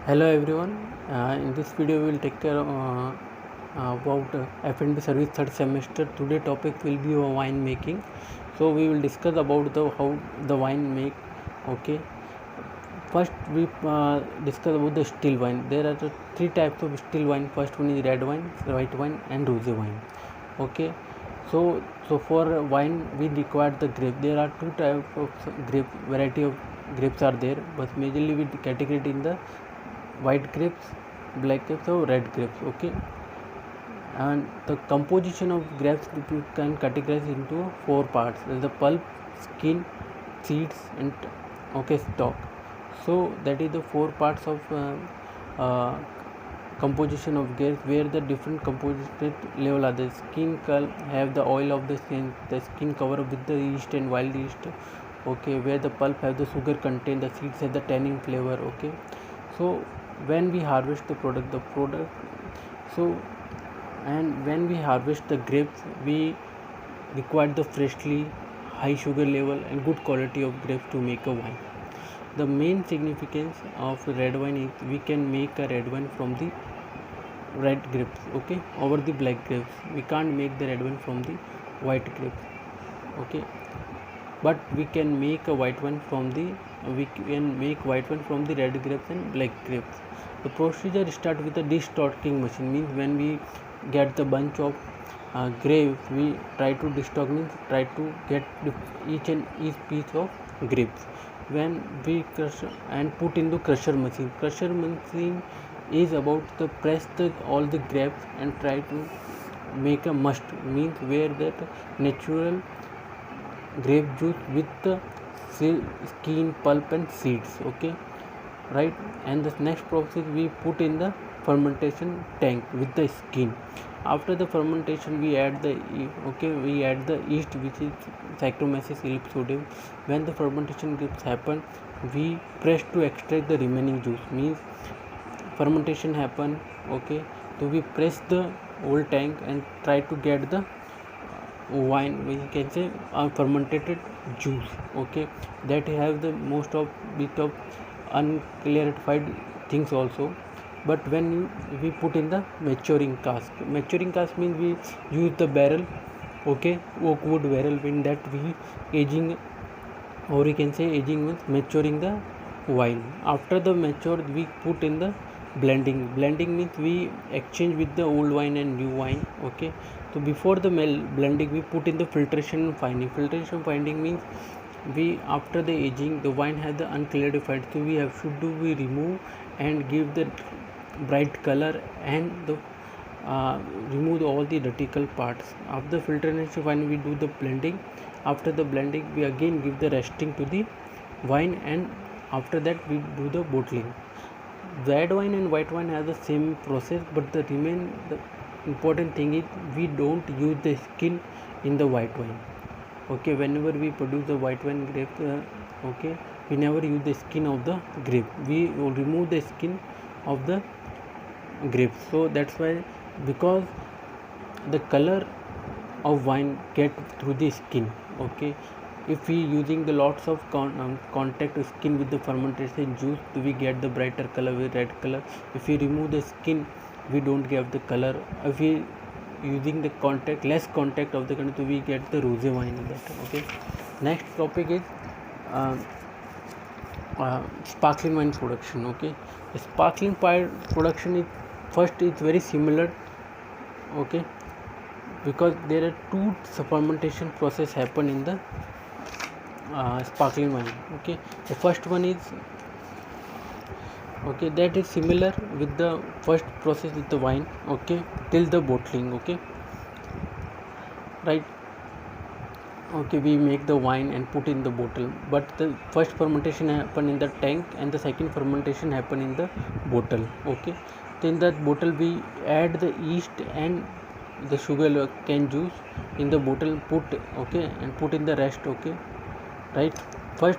Hello everyone. In this video we will take care about F&B service third semester. Today topic will be wine making. So we will discuss about the how the wine make. Okay. First we discuss about the still wine. There are three types of still wine. First one is red wine, white wine, and rosé wine. Okay. So for wine we require the grape. There are two types of grape variety of grapes are there, but majorly we categorize in the white grapes, black grapes, or red grapes. Okay, and the composition of grapes you can categorize into four parts: the pulp, skin, seeds, and stalk. So that is the four parts of composition of grapes, where the different composition level are. The skin have the oil of the skin cover with the yeast and wild yeast. Okay, where the pulp have the sugar content, the seeds have the tannin flavor. Okay, so when we harvest the product so and when we harvest the grapes, we require the freshly high sugar level and good quality of grapes to make a wine. The main significance of red wine is we can make a red wine from the red grapes, okay, over the black grapes. We can't make the red wine from the white grapes, okay, but we can make a white wine from the red grapes and black grapes. The procedure start with a destalking machine. Means when we get the bunch of grapes, we try to destock, means try to get each piece of grapes. When we crush and put in the crusher machine is about to press all the grapes and try to make a must, means where that natural grape juice with the skin, pulp, and seeds. Okay, right. And the next process, we put in the fermentation tank with the skin. After the fermentation, we add the yeast, which is Saccharomyces ellipsodium. When the fermentation gets happen, we press to extract the remaining juice. Means fermentation happen. Okay, so we press the old tank and try to get the wine, we can say fermented juice. Okay, that have the most of bit of unclarified things also. But when we put in the maturing cask means we use the barrel, okay, oak wood barrel. In that we aging, or we can say aging means maturing the wine. After the mature, we put in the blending means we exchange with the old wine and new wine. Okay, so before the blending, we put in the filtration finding means we, after the aging, the wine has the unclarified, so we remove and give the bright color, and the remove all the radical parts. After the filtration wine, we do the blending. After the blending, we again give the resting to the wine, and after that we do the bottling. Red wine and white wine have the same process, but the important thing is we don't use the skin in the white wine. Okay, whenever we produce the white wine grape, okay, we never use the skin of the grape. We will remove the skin of the grape. So that's why, because the color of wine get through the skin. Okay, if we using the lots of contact skin with the fermentation juice, we get the brighter color with red color. If we remove the skin, we don't get the color. If we using the less contact of the content, we get the rosé wine in that. Okay, next topic is sparkling wine production. Okay, the sparkling wine production is very similar. Okay, because there are two fermentation process happen in the sparkling wine. Okay, the first one is, okay, that is similar with the first process with the wine. Okay, till the bottling. Okay, right. Okay, we make the wine and put in the bottle, but the first fermentation happen in the tank and the second fermentation happen in the bottle. Okay, so in that bottle we add the yeast and the sugar cane juice in the bottle, and put in the rest. Okay, right. First,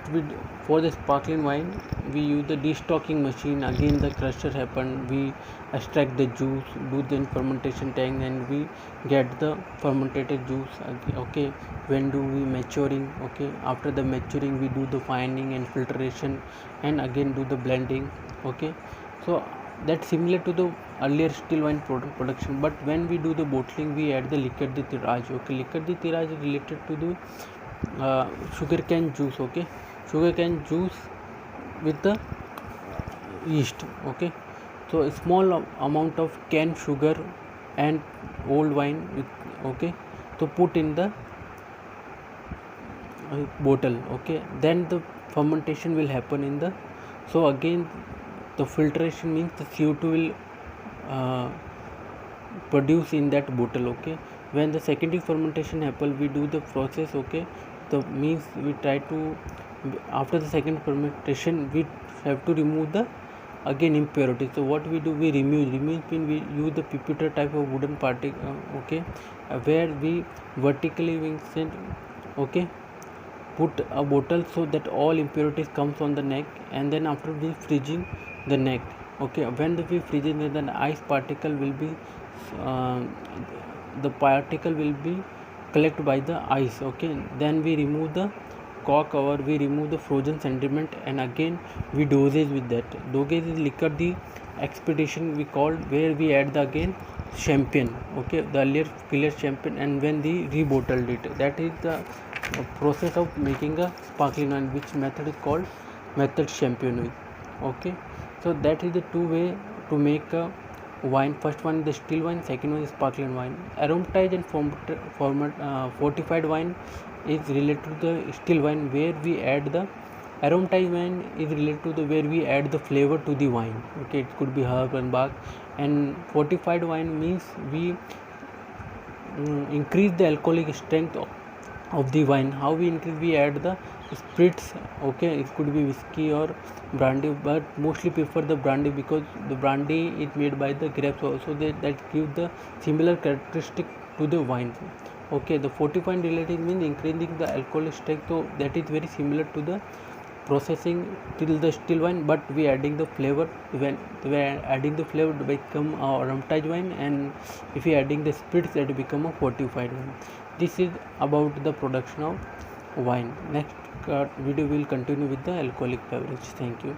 for the sparkling wine, we use the destocking machine. Again, the crusher happen. We extract the juice, do the fermentation tank, and we get the fermented juice. Okay, when do we maturing? Okay, after the maturing, we do the finding and filtration, and again do the blending. Okay, So that's similar to the earlier still wine production, but when we do the bottling we add the liqueur de tirage. Okay, liqueur de tirage is related to the sugarcane juice. Okay, sugarcane juice with the yeast. Okay, so a small amount of cane sugar and old wine with, okay, so put in the bottle. Okay, then the fermentation will happen in the, so again the filtration means the CO2 will produce in that bottle. Okay, when the secondary fermentation happen we do the process. Okay, the means we try to, after the second fermentation we have to remove the again impurity. So what we do, we remove means we use the pipette type of wooden particle. Okay, where we vertically we send, okay, put a bottle so that all impurities comes on the neck, and then after we freezing the neck. Okay, when we freezing, then ice particle will be uh, the particle will be collected by the ice. Okay, then we remove the cork cover, we remove the frozen sediment, and again we dosage with that. Dosage is liquor the expedition we called, where we add the again champagne. Okay, the earlier clear champagne, and when they rebottled it, that is the process of making a sparkling wine, which method is called method champagne. Okay, so that is the two way to make a wine. First one is the still wine, second one is sparkling wine. Aromatized and fortified wine is related to the still wine, where we add the aromatized wine is related to the where we add the flavor to the wine. Okay, it could be herb and bark, and fortified wine means we increase the alcoholic strength of the wine. How we increase, we add the spirits. Okay, it could be whiskey or brandy, but mostly prefer the brandy because the brandy is made by the grapes also, that give the similar characteristic to the wine. Okay, the fortifying relative means increasing the alcoholic strength, so that is very similar to the processing till the still wine, but we adding the flavor. When we are adding the flavor to become aromatized wine, and if we adding the spirits, that become a fortified wine. This is about the production of wine. Next video will continue with the alcoholic beverage. Thank you.